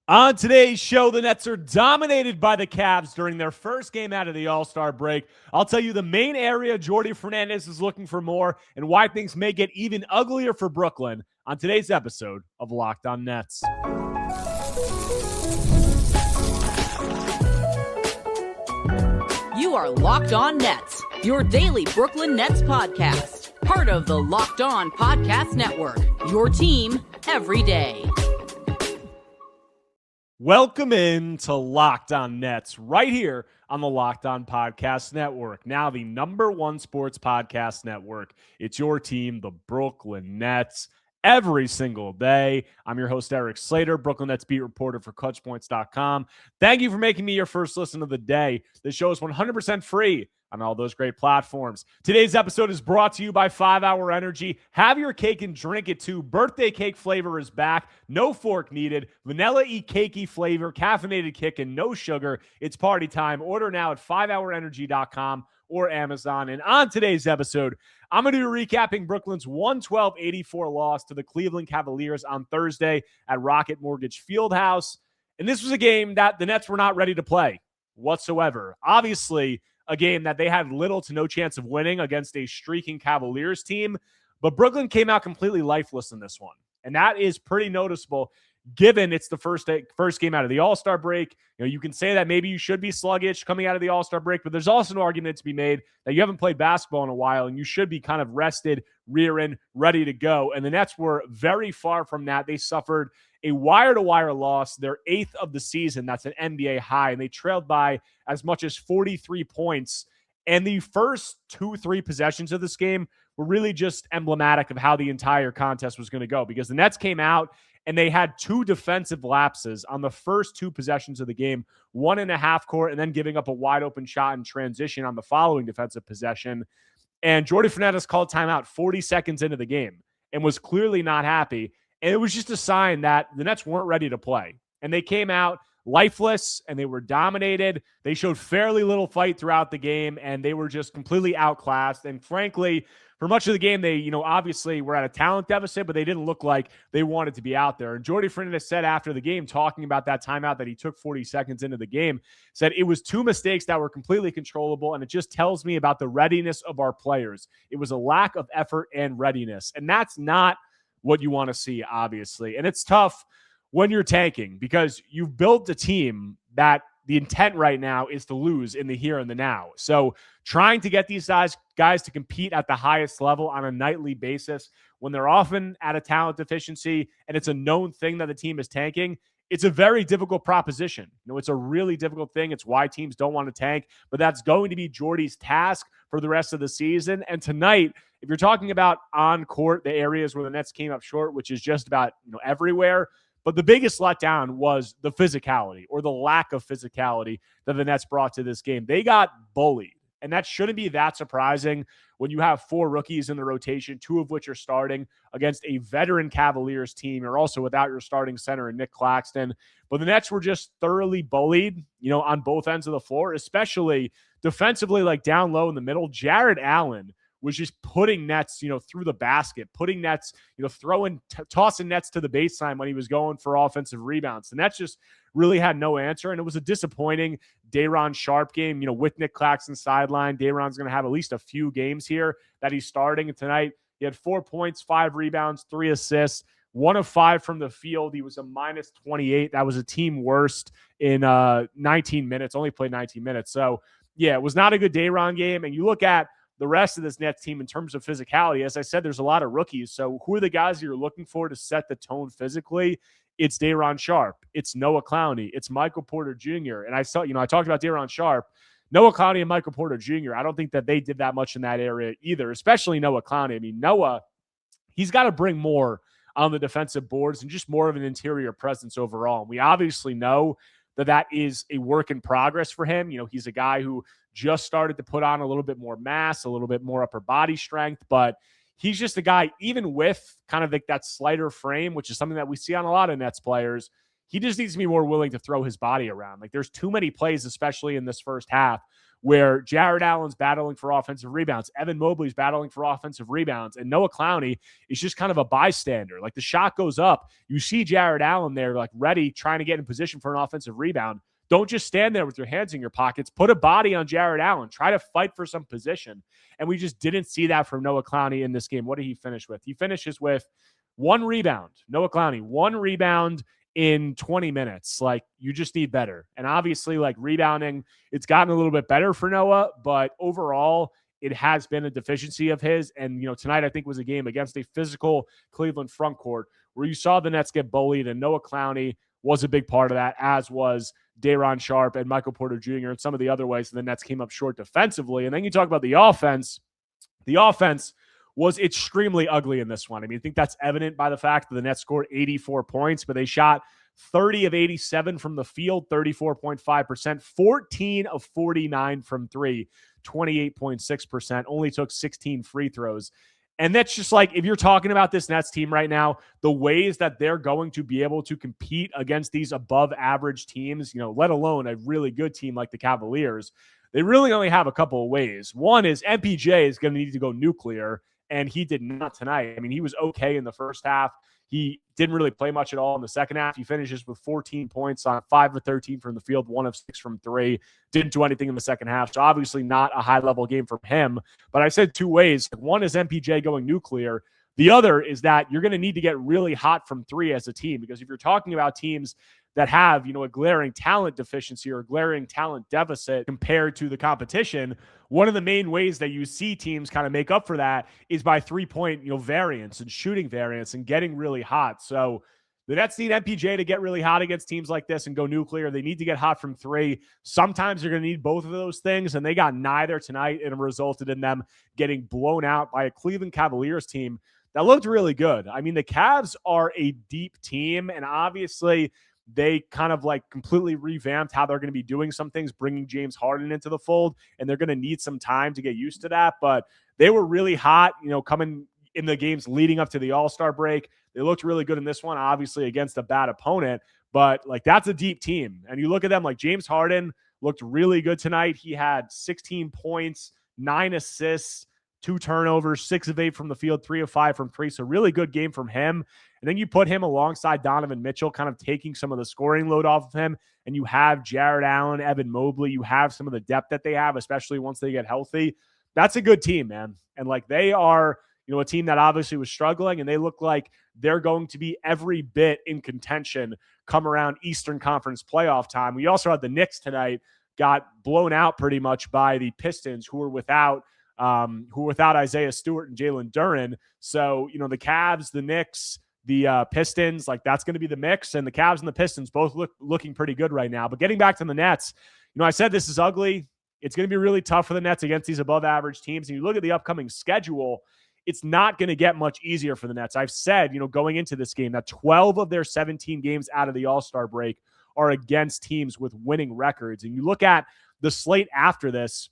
On today's show, the Nets are dominated by the Cavs during their first game out of the All-Star break. I'll tell you the main area Jordi Fernandez is looking for more and why things may get even uglier for Brooklyn on today's episode of Locked On Nets. You are Locked On Nets, your daily Brooklyn Nets podcast. Part of the Locked On Podcast Network, your team every day. Welcome in to Locked On Nets right here on the Locked On Podcast Network, now the #1 sports podcast network. It's your team, the Brooklyn Nets, every single day. I'm your host, Erik Slater, Brooklyn Nets beat reporter for ClutchPoints.com. Thank you for making me your first listen of the day. This show is 100% free on all those great platforms. Today's episode is brought to you by 5 Hour Energy. Have your cake and drink it too. Birthday cake flavor is back. No fork needed. Vanilla-y cakey flavor, caffeinated kick, and no sugar. It's party time. Order now at 5hourenergy.com or Amazon. And on today's episode, I'm going to be recapping Brooklyn's 112-84 loss to the Cleveland Cavaliers on Thursday at Rocket Mortgage Fieldhouse. And this was a game that the Nets were not ready to play whatsoever. Obviously, a game that they had little to no chance of winning against a streaking Cavaliers team. But Brooklyn came out completely lifeless in this one. And that is pretty noticeable given it's the first game out of the All-Star break. You know, you can say that maybe you should be sluggish coming out of the All-Star break, but there's also an argument to be made that you haven't played basketball in a while and you should be kind of rested, rearing, ready to go. And the Nets were very far from that. They suffered a wire-to-wire loss, their 8th of the season. That's an NBA high, and they trailed by as much as 43 points. And the first 2-3 possessions of this game were really just emblematic of how the entire contest was going to go, because the Nets came out and they had 2 defensive lapses on the first 2 possessions of the game, one in a half court, and then giving up a wide open shot in transition on the following defensive possession. And Jordi Fernandez called timeout 40 seconds into the game and was clearly not happy. And it was just a sign that the Nets weren't ready to play. And they came out lifeless and they were dominated. They showed fairly little fight throughout the game and they were just completely outclassed. And frankly, for much of the game, they, obviously were at a talent deficit, but they didn't look like they wanted to be out there. And Jordi Fernandez said after the game, talking about that timeout that he took 40 seconds into the game, said it was 2 mistakes that were completely controllable. And it just tells me about the readiness of our players. It was a lack of effort and readiness. And that's not what you want to see, obviously. And it's tough when you're tanking because you've built a team that the intent right now is to lose in the here and the now. So trying to get these guys to compete at the highest level on a nightly basis when they're often at a talent deficiency and it's a known thing that the team is tanking, it's a very difficult proposition. It's a really difficult thing. It's why teams don't want to tank, but that's going to be Jordy's task for the rest of the season. And tonight, if you're talking about on court, the areas where the Nets came up short, which is just about everywhere, but the biggest letdown was the physicality or the lack of physicality that the Nets brought to this game. They got bullied, and that shouldn't be that surprising when you have 4 rookies in the rotation, 2 of which are starting against a veteran Cavaliers team. You're also without your starting center in Nick Claxton. But the Nets were just thoroughly bullied, on both ends of the floor, especially defensively, like down low in the middle. Jared Allen was just putting Nets, through the basket, putting Nets, tossing Nets to the baseline when he was going for offensive rebounds. And Nets just really had no answer. And it was a disappointing Day'Ron Sharpe game, with Nick Claxton sideline. Day'Ron's going to have at least a few games here that he's starting. And tonight he had 4 points, 5 rebounds, 3 assists, 1 of 5 from the field. He was a minus 28. That was a team worst in 19 minutes, only played 19 minutes. So yeah, it was not a good Day'Ron game. And you look at the rest of this Nets team in terms of physicality, as I said, there's a lot of rookies. So who are the guys you're looking for to set the tone physically? It's Day'Ron Sharpe. It's Noah Clowney. It's Michael Porter Jr. And I talked about Day'Ron Sharpe. Noah Clowney and Michael Porter Jr., I don't think that they did that much in that area either, especially Noah Clowney. I mean, Noah, he's got to bring more on the defensive boards and just more of an interior presence overall. And we obviously know that is a work in progress for him. He's a guy who just started to put on a little bit more mass, a little bit more upper body strength, but he's just a guy, even with kind of like that slighter frame, which is something that we see on a lot of Nets players, he just needs to be more willing to throw his body around. Like, there's too many plays, especially in this first half, where Jared Allen's battling for offensive rebounds, Evan Mobley's battling for offensive rebounds, and Noah Clowney is just kind of a bystander. Like, the shot goes up, you see Jared Allen there, like, ready, trying to get in position for an offensive rebound. Don't just stand there with your hands in your pockets. Put a body on Jared Allen. Try to fight for some position. And we just didn't see that from Noah Clowney in this game. What did he finish with? He finishes with 1 rebound. Noah Clowney, 1 rebound in 20 minutes. Like, you just need better. And obviously, like, rebounding, it's gotten a little bit better for Noah, but overall, it has been a deficiency of his. And, tonight I think was a game against a physical Cleveland front court where you saw the Nets get bullied, and Noah Clowney was a big part of that, as was Day'Ron Sharpe and Michael Porter Jr. and some of the other ways the Nets came up short defensively. And then you talk about the offense. The offense was extremely ugly in this one. I mean, I think that's evident by the fact that the Nets scored 84 points, but they shot 30 of 87 from the field, 34.5%, 14 of 49 from 3, 28.6%, only took 16 free throws. And that's just like, if you're talking about this Nets team right now, the ways that they're going to be able to compete against these above average teams, let alone a really good team like the Cavaliers, they really only have a couple of ways. One is MPJ is going to need to go nuclear, and he did not tonight. I mean, he was okay in the first half. He didn't really play much at all in the second half. He finishes with 14 points on 5 of 13 from the field, 1 of 6 from 3. Didn't do anything in the second half. So obviously not a high-level game from him. But I said 2 ways. One is MPJ going nuclear. The other is that you're going to need to get really hot from 3 as a team, because if you're talking about teams that have, a glaring talent deficiency or a glaring talent deficit compared to the competition, one of the main ways that you see teams kind of make up for that is by 3-point, variance and shooting variance and getting really hot. So the Nets need MPJ to get really hot against teams like this and go nuclear. They need to get hot from 3. Sometimes they're going to need both of those things, and they got neither tonight, and it resulted in them getting blown out by a Cleveland Cavaliers team that looked really good. I mean, the Cavs are a deep team, and obviously they kind of like completely revamped how they're going to be doing some things, bringing James Harden into the fold, and they're going to need some time to get used to that. But they were really hot, coming in the games leading up to the All-Star break. They looked really good in this one, obviously against a bad opponent, but like, that's a deep team. And you look at them, like James Harden looked really good tonight. He had 16 points, 9 assists, 2 turnovers, 6 of 8 from the field, 3 of 5 from 3. So really good game from him. And then you put him alongside Donovan Mitchell, kind of taking some of the scoring load off of him. And you have Jared Allen, Evan Mobley. You have some of the depth that they have, especially once they get healthy. That's a good team, man. And like, they are, a team that obviously was struggling, and they look like they're going to be every bit in contention come around Eastern Conference playoff time. We also had the Knicks tonight, got blown out pretty much by the Pistons, who were without Isaiah Stewart and Jalen Duren. So, the Cavs, the Knicks, the Pistons, like, that's going to be the mix. And the Cavs and the Pistons both looking pretty good right now. But getting back to the Nets, I said this is ugly. It's going to be really tough for the Nets against these above average teams. And you look at the upcoming schedule, it's not going to get much easier for the Nets. I've said, going into this game, that 12 of their 17 games out of the All-Star break are against teams with winning records. And you look at the slate after this,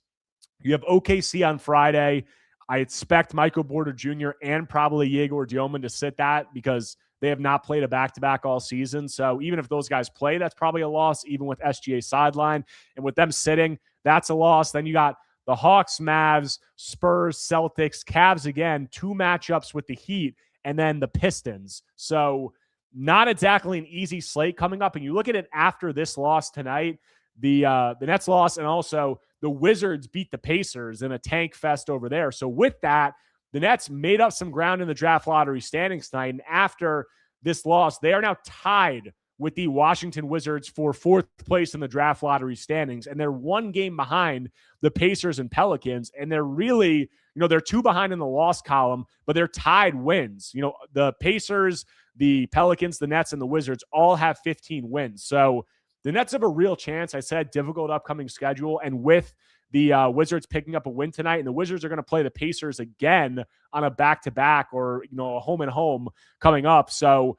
you have OKC on Friday. I expect Michael Porter Jr. and probably Yegor Dioman to sit that, because they have not played a back-to-back all season. So even if those guys play, that's probably a loss, even with SGA sideline. And with them sitting, that's a loss. Then you got the Hawks, Mavs, Spurs, Celtics, Cavs again, 2 matchups with the Heat, and then the Pistons. So not exactly an easy slate coming up. And you look at it after this loss tonight, the Nets loss, and also the Wizards beat the Pacers in a tank fest over there. So with that, the Nets made up some ground in the draft lottery standings tonight. And after this loss, they are now tied with the Washington Wizards for 4th place in the draft lottery standings. And they're 1 game behind the Pacers and Pelicans. And they're really, they're 2 behind in the loss column, but they're tied wins. The Pacers, the Pelicans, the Nets, and the Wizards all have 15 wins. So the Nets have a real chance. I said difficult upcoming schedule. And with the Wizards picking up a win tonight, and the Wizards are going to play the Pacers again on a back-to-back or, a home-and-home coming up. So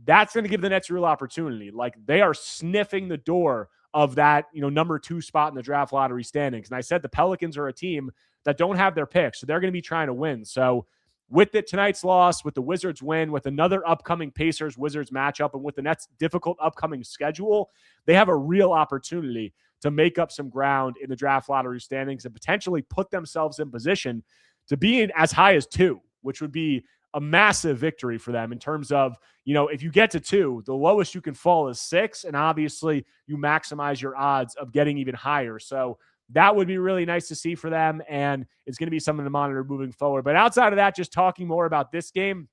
that's going to give the Nets a real opportunity. Like, they are sniffing the door of that, number 2 spot in the draft lottery standings. And I said the Pelicans are a team that don't have their picks, so they're going to be trying to win. So with tonight's loss, with the Wizards win, with another upcoming Pacers-Wizards matchup, and with the Nets' difficult upcoming schedule, they have a real opportunity to make up some ground in the draft lottery standings and potentially put themselves in position to be in as high as 2, which would be a massive victory for them in terms of, if you get to 2, the lowest you can fall is 6, and obviously you maximize your odds of getting even higher. So that would be really nice to see for them, and it's going to be something to monitor moving forward. But outside of that, just talking more about this game,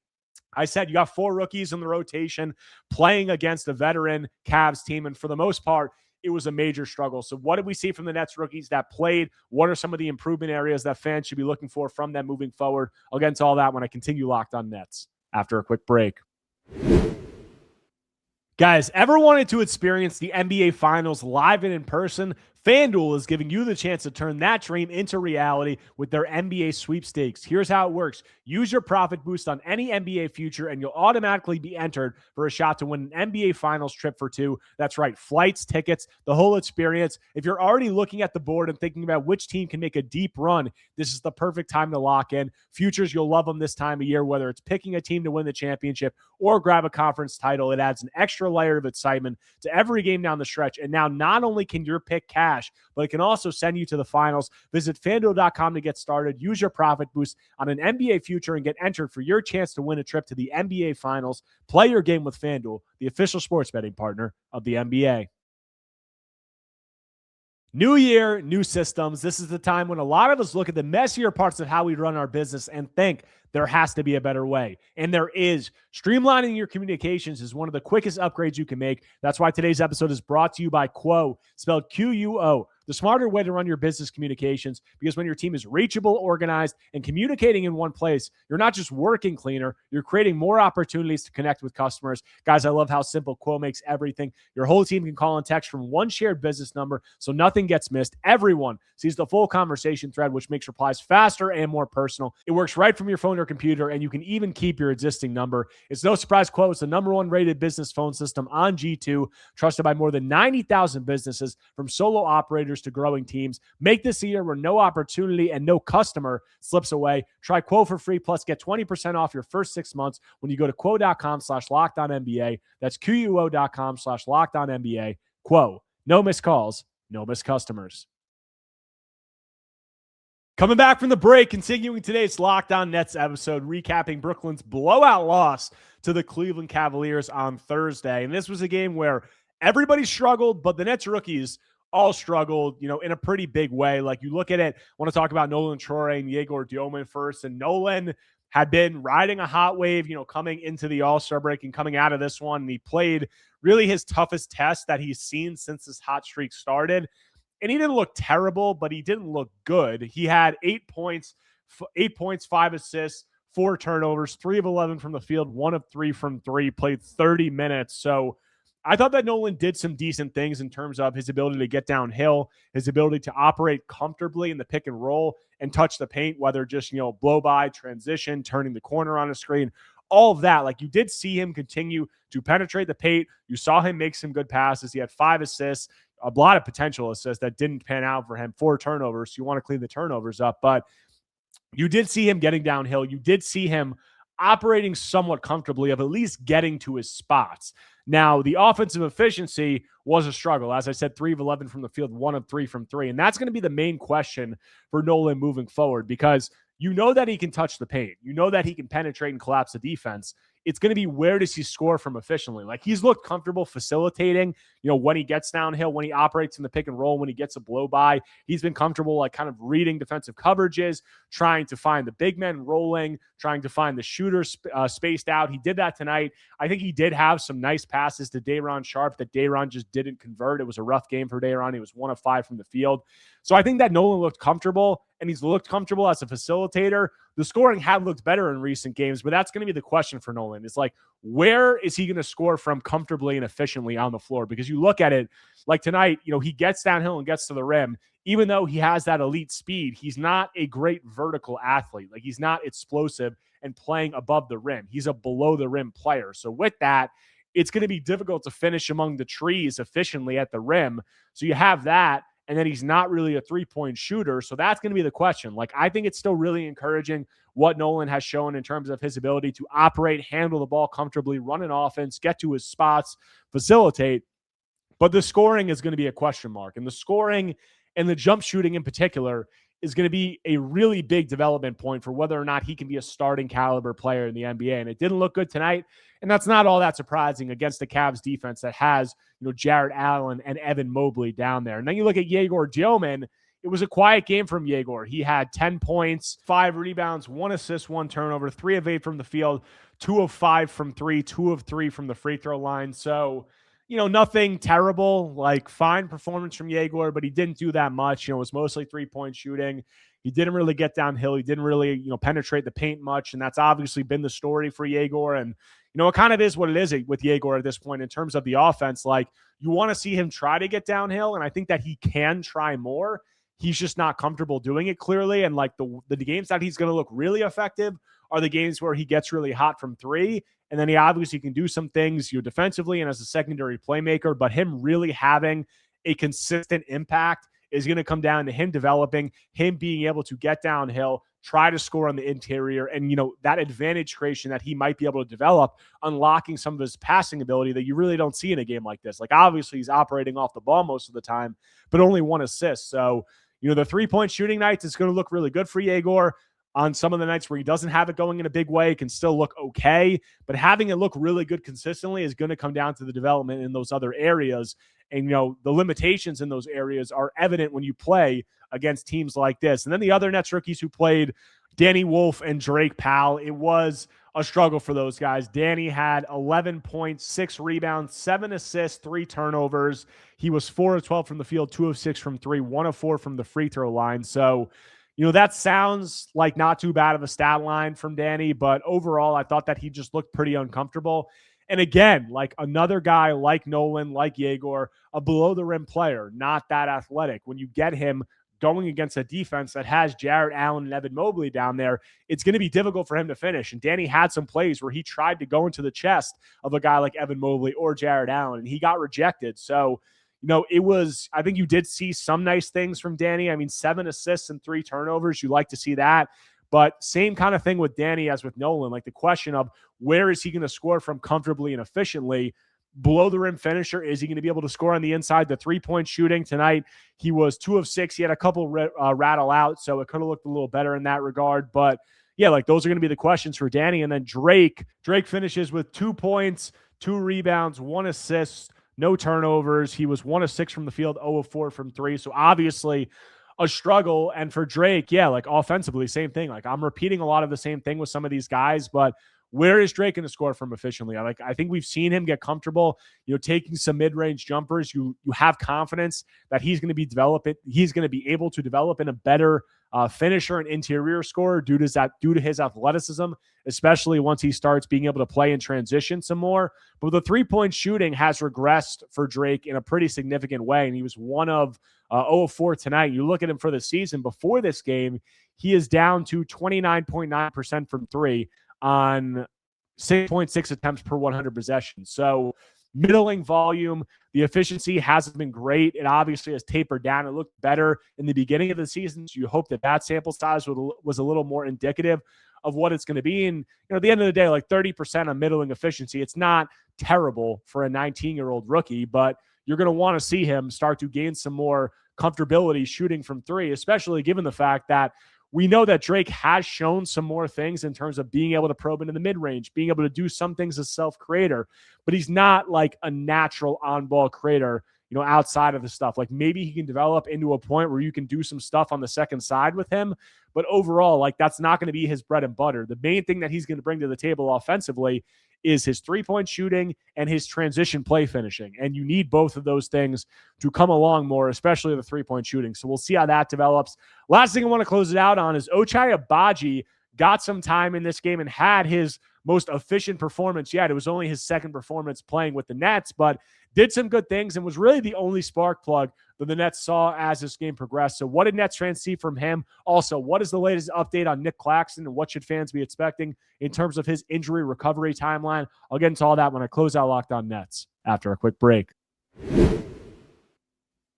I said you got 4 rookies in the rotation playing against a veteran Cavs team, and for the most part, it was a major struggle. So what did we see from the Nets rookies that played? What are some of the improvement areas that fans should be looking for from them moving forward? I'll get into all that when I continue Locked on Nets after a quick break. Guys, ever wanted to experience the NBA Finals live and in person? FanDuel is giving you the chance to turn that dream into reality with their NBA sweepstakes. Here's how it works. Use your profit boost on any NBA future, and you'll automatically be entered for a shot to win an NBA Finals trip for 2. That's right, flights, tickets, the whole experience. If you're already looking at the board and thinking about which team can make a deep run, this is the perfect time to lock in. Futures, you'll love them this time of year, whether it's picking a team to win the championship or grab a conference title. It adds an extra layer of excitement to every game down the stretch. And now not only can your pick cash, but it can also send you to the finals. Visit FanDuel.com to get started. Use your profit boost on an NBA future and get entered for your chance to win a trip to the NBA Finals. Play your game with FanDuel, the official sports betting partner of the NBA. New year, new systems. This is the time when a lot of us look at the messier parts of how we run our business and think there has to be a better way. And there is. Streamlining your communications is one of the quickest upgrades you can make. That's why today's episode is brought to you by Quo, spelled Q-U-O, the smarter way to run your business communications, because when your team is reachable, organized, and communicating in one place, you're not just working cleaner, you're creating more opportunities to connect with customers. Guys, I love how simple Quo makes everything. Your whole team can call and text from one shared business number, so nothing gets missed. Everyone sees the full conversation thread, which makes replies faster and more personal. It works right from your phone or computer, and you can even keep your existing number. It's no surprise Quo is the #1 rated business phone system on G2, trusted by more than 90,000 businesses, from solo operators to growing teams. Make this a year where no opportunity and no customer slips away. Try Quo for free, plus get 20% off your first 6 months when you go to quo.com/LockedOnNBA. That's QUO.com/LockedOnNBA. Quo. No missed calls, no missed customers. Coming back from the break, continuing today's Locked On Nets episode, recapping Brooklyn's blowout loss to the Cleveland Cavaliers on Thursday. And this was a game where everybody struggled, but the Nets rookies all struggled, in a pretty big way. Like, you look at it, I want to talk about Nolan Traore and Yegor Dioman first. And Nolan had been riding a hot wave, coming into the All-Star break and coming out of this one. And he played really his toughest test that he's seen since this hot streak started. And he didn't look terrible, but he didn't look good. He had 8 points, 5 assists, 4 turnovers, 3 of 11 from the field, 1 of 3 from 3, played 30 minutes. So I thought that Nolan did some decent things in terms of his ability to get downhill, his ability to operate comfortably in the pick and roll and touch the paint, whether just, blow by, transition, turning the corner on a screen, all of that. Like, you did see him continue to penetrate the paint. You saw him make some good passes. He had 5 assists, a lot of potential assists that didn't pan out for him, 4 turnovers. So you want to clean the turnovers up, but you did see him getting downhill. You did see him operating somewhat comfortably, of at least getting to his spots. Now, the offensive efficiency was a struggle. As I said, 3 of 11 from the field, 1 of 3 from 3. And that's going to be the main question for Nolan moving forward, because you know that he can touch the paint. You know that he can penetrate and collapse the defense. It's going to be, where does he score from efficiently? Like, he's looked comfortable facilitating, when he gets downhill, when he operates in the pick and roll, when he gets a blow by. He's been comfortable, like, kind of reading defensive coverages, trying to find the big men rolling, trying to find the shooters spaced out. He did that tonight. I think he did have some nice passes to Day'Ron Sharpe that Day'Ron just didn't convert. It was a rough game for Day'Ron. He was 1 of 5 from the field. So I think that Nolan looked comfortable, and he's looked comfortable as a facilitator. The scoring had looked better in recent games, but that's going to be the question for Nolan. It's like, where is he going to score from comfortably and efficiently on the floor? Because you look at it, like tonight, he gets downhill and gets to the rim. Even though he has that elite speed, he's not a great vertical athlete. Like, he's not explosive and playing above the rim. He's a below the rim player. So with that, it's going to be difficult to finish among the trees efficiently at the rim. So you have that. and then he's not really a three-point shooter. So that's going to be the question. Like, I think it's still really encouraging what Nolan has shown in terms of his ability to operate, handle the ball comfortably, run an offense, get to his spots, facilitate. But the scoring is going to be a question mark. And the scoring and the jump shooting in particular is going to be a really big development point for whether or not he can be a starting caliber player in the NBA. And it didn't look good tonight. And that's not all that surprising against the Cavs defense that has, Jarrett Allen and Evan Mobley down there. And then you look at Yegor Dioman. It was a quiet game from Yegor. He had 10 points, 5 rebounds, 1 assist, 1 turnover, 3 of 8 from the field, 2 of 5 from 3, 2 of 3 from the free throw line. So, nothing terrible, like fine performance from Yegor, but he didn't do that much. It was mostly 3-point shooting. He didn't really get downhill. He didn't really, penetrate the paint much. And that's obviously been the story for Yegor. And, it kind of is what it is with Yegor at this point in terms of the offense. Like, you want to see him try to get downhill. And I think that he can try more. He's just not comfortable doing it clearly. And like the games that he's going to look really effective are the games where he gets really hot from 3. And then he obviously can do some things, defensively and as a secondary playmaker, but him really having a consistent impact is going to come down to him developing, him being able to get downhill, try to score on the interior, and, that advantage creation that he might be able to develop, unlocking some of his passing ability that you really don't see in a game like this. Like, obviously he's operating off the ball most of the time, but only 1 assist. So, the 3-point shooting nights is going to look really good for Yegor. On some of the nights where he doesn't have it going in a big way, it can still look okay. But having it look really good consistently is going to come down to the development in those other areas. And, the limitations in those areas are evident when you play against teams like this. And then the other Nets rookies who played, Danny Wolf and Drake Powell, it was a struggle for those guys. Danny had 11 points, 6 rebounds, 7 assists, 3 turnovers. He was 4 of 12 from the field, 2 of 6 from 3, 1 of 4 from the free throw line. So, that sounds like not too bad of a stat line from Danny, but overall, I thought that he just looked pretty uncomfortable. And again, like another guy like Nolan, like Yegor, a below-the-rim player, not that athletic. When you get him going against a defense that has Jarrett Allen and Evan Mobley down there, it's going to be difficult for him to finish. And Danny had some plays where he tried to go into the chest of a guy like Evan Mobley or Jarrett Allen, and he got rejected. So, I think you did see some nice things from Danny. I mean, 7 assists and 3 turnovers. You like to see that. But same kind of thing with Danny as with Nolan. Like the question of where is he going to score from comfortably and efficiently? Below the rim finisher, is he going to be able to score on the inside? The 3-point shooting tonight, he was 2 of 6. He had a couple rattle out, so it could have looked a little better in that regard. But yeah, like those are going to be the questions for Danny. And then Drake finishes with 2 points, 2 rebounds, 1 assist, no turnovers. He was 1 of 6 from the field, 0 of 4 from 3. So obviously a struggle. And for Drake, yeah, like offensively, same thing. Like I'm repeating a lot of the same thing with some of these guys, but where is Drake going to score from efficiently? I think we've seen him get comfortable, taking some mid-range jumpers. You have confidence that he's going to be able to develop in a better finisher and interior scorer due to his athleticism, especially once he starts being able to play in transition some more. But the 3-point shooting has regressed for Drake in a pretty significant way, and he was 1 of 0 of 4 tonight. You look at him for the season before this game, he is down to 29.9% from 3 on 6.6 attempts per 100 possessions. So middling volume, the efficiency hasn't been great. It obviously has tapered down. It looked better in the beginning of the season. So you hope that sample size was a little more indicative of what it's going to be. And at the end of the day, like 30% on middling efficiency, it's not terrible for a 19-year-old rookie, but you're going to want to see him start to gain some more comfortability shooting from 3, especially given the fact that we know that Drake has shown some more things in terms of being able to probe into the mid-range, being able to do some things as self-creator, but he's not like a natural on-ball creator, outside of the stuff. Like maybe he can develop into a point where you can do some stuff on the second side with him, but overall, like that's not going to be his bread and butter. The main thing that he's going to bring to the table offensively is his 3-point shooting and his transition play finishing. And you need both of those things to come along more, especially the 3-point shooting. So we'll see how that develops. Last thing I want to close it out on is Ochai Abaji got some time in this game and had his most efficient performance yet. It was only his second performance playing with the Nets, but did some good things and was really the only spark plug that the Nets saw as this game progressed. So what did Nets fans see from him? Also, what is the latest update on Nick Claxton and what should fans be expecting in terms of his injury recovery timeline? I'll get into all that when I close out Locked On Nets after a quick break.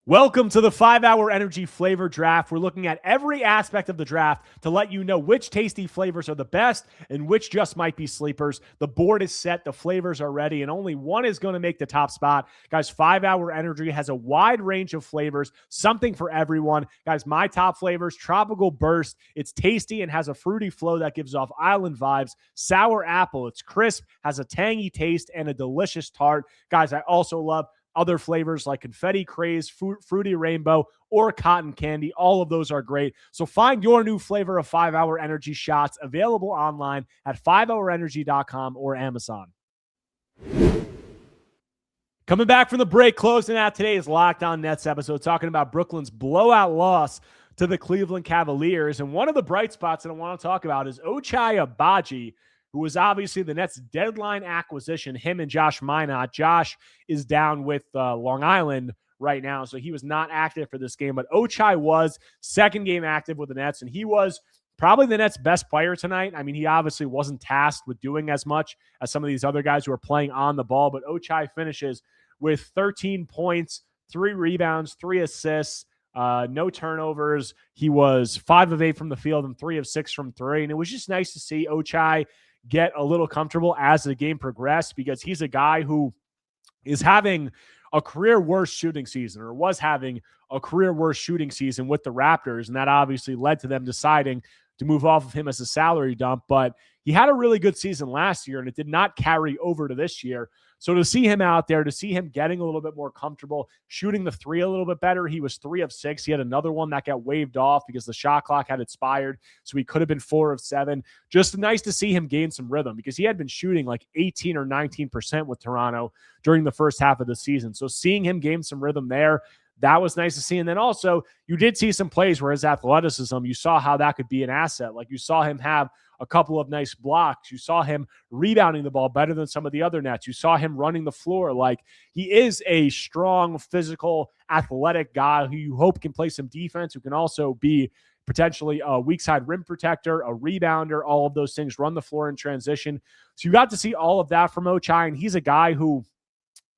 Welcome to the 5-Hour Energy Flavor Draft. We're looking at every aspect of the draft to let you know which tasty flavors are the best and which just might be sleepers. The board is set, the flavors are ready, and only one is going to make the top spot. Guys, 5-Hour Energy has a wide range of flavors, something for everyone. Guys, my top flavors, Tropical Burst. It's tasty and has a fruity flow that gives off island vibes. Sour Apple, it's crisp, has a tangy taste, and a delicious tart. Guys, I also love other flavors like Confetti Craze, Fruity Rainbow, or Cotton Candy. All of those are great. So find your new flavor of 5-Hour Energy shots available online at 5hourenergy.com or Amazon. Coming back from the break, closing out today's Locked On Nets episode, talking about Brooklyn's blowout loss to the Cleveland Cavaliers. And one of the bright spots that I want to talk about is Ochai Abaji, who was obviously the Nets' deadline acquisition, him and Josh Minott. Josh is down with Long Island right now, so he was not active for this game. But Ochai was second game active with the Nets, and he was probably the Nets' best player tonight. I mean, he obviously wasn't tasked with doing as much as some of these other guys who are playing on the ball, but Ochai finishes with 13 points, 3 rebounds, 3 assists, no turnovers. He was 5 of 8 from the field and 3 of 6 from 3, and it was just nice to see Ochai get a little comfortable as the game progressed, because he's a guy who is having a career worst shooting season, or was having a career worst shooting season with the Raptors. And that obviously led to them deciding to move off of him as a salary dump. But he had a really good season last year, and it did not carry over to this year. So to see him out there, to see him getting a little bit more comfortable, shooting the 3 a little bit better. He was 3 of 6. He had another one that got waved off because the shot clock had expired. So he could have been 4 of 7. Just nice to see him gain some rhythm, because he had been shooting like 18 or 19% with Toronto during the first half of the season. So seeing him gain some rhythm there, that was nice to see. And then also, you did see some plays where his athleticism, you saw how that could be an asset. Like you saw him have a couple of nice blocks. You saw him rebounding the ball better than some of the other Nets. You saw him running the floor. Like, he is a strong, physical, athletic guy who you hope can play some defense, who can also be potentially a weak side rim protector, a rebounder, all of those things, run the floor in transition. So you got to see all of that from Ochai, and he's a guy who,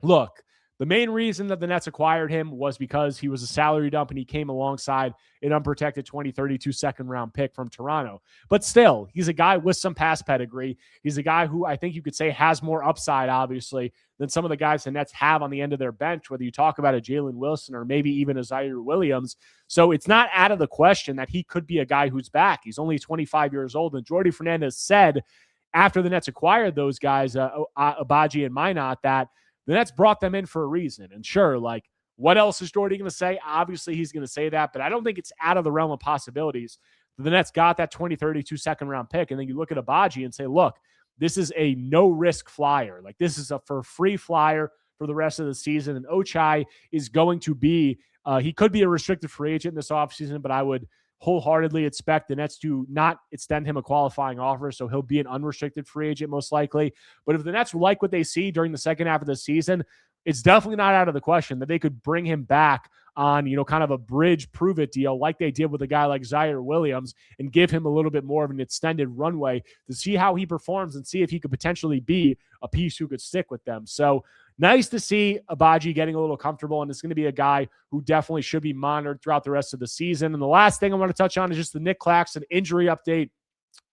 look, the main reason that the Nets acquired him was because he was a salary dump and he came alongside an unprotected 2032 second-round pick from Toronto. But still, he's a guy with some past pedigree. He's a guy who I think you could say has more upside, obviously, than some of the guys the Nets have on the end of their bench, whether you talk about a Jalen Wilson or maybe even a Zaire Williams. So it's not out of the question that he could be a guy who's back. He's only 25 years old, and Jordi Fernandez said after the Nets acquired those guys, Abaji and Minott, that the Nets brought them in for a reason. And sure, like, what else is Jordy going to say? Obviously, he's going to say that, but I don't think it's out of the realm of possibilities. The Nets got that 2032 second-round pick, and then you look at Abaji and say, look, this is a no-risk flyer. Like, this is a for free flyer for the rest of the season, and Ochai is going to be he could be a restricted free agent this offseason, but I would wholeheartedly expect the Nets to not extend him a qualifying offer, so he'll be an unrestricted free agent most likely. But if the Nets like what they see during the second half of the season, it's definitely not out of the question that they could bring him back on, kind of a bridge prove-it deal like they did with a guy like Zaire Williams, and give him a little bit more of an extended runway to see how he performs and see if he could potentially be a piece who could stick with them. So nice to see Abaji getting a little comfortable, and it's going to be a guy who definitely should be monitored throughout the rest of the season. And the last thing I want to touch on is just the Nick Claxton injury update.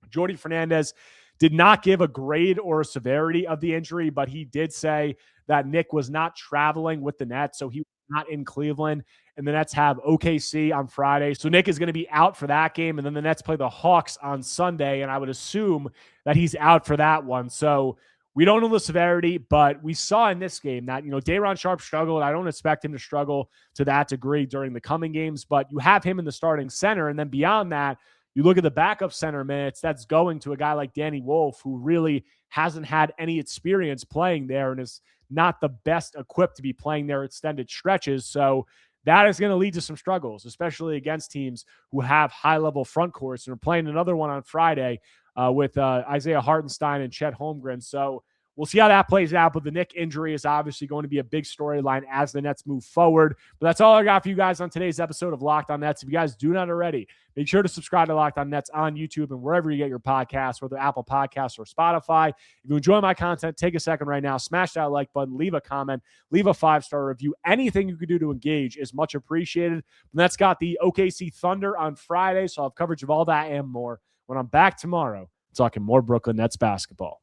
Jordi Fernandez did not give a grade or a severity of the injury, but he did say that Nick was not traveling with the Nets, so he was not in Cleveland, and the Nets have OKC on Friday. So Nick is going to be out for that game, and then the Nets play the Hawks on Sunday, and I would assume that he's out for that one. So we don't know the severity, but we saw in this game that, Day'Ron Sharpe struggled. I don't expect him to struggle to that degree during the coming games, but you have him in the starting center, and then beyond that, you look at the backup center minutes, that's going to a guy like Danny Wolf, who really hasn't had any experience playing there and is not the best equipped to be playing their extended stretches. So that is going to lead to some struggles, especially against teams who have high-level front courts. And we're playing another one on Friday with Isaiah Hartenstein and Chet Holmgren. So we'll see how that plays out. But the Nick injury is obviously going to be a big storyline as the Nets move forward. But that's all I got for you guys on today's episode of Locked On Nets. If you guys do not already, make sure to subscribe to Locked On Nets on YouTube and wherever you get your podcasts, whether Apple Podcasts or Spotify. If you enjoy my content, take a second right now, smash that like button, leave a comment, leave a 5-star review. Anything you could do to engage is much appreciated. And that's got the OKC Thunder on Friday, so I'll have coverage of all that and more when I'm back tomorrow talking more Brooklyn Nets basketball.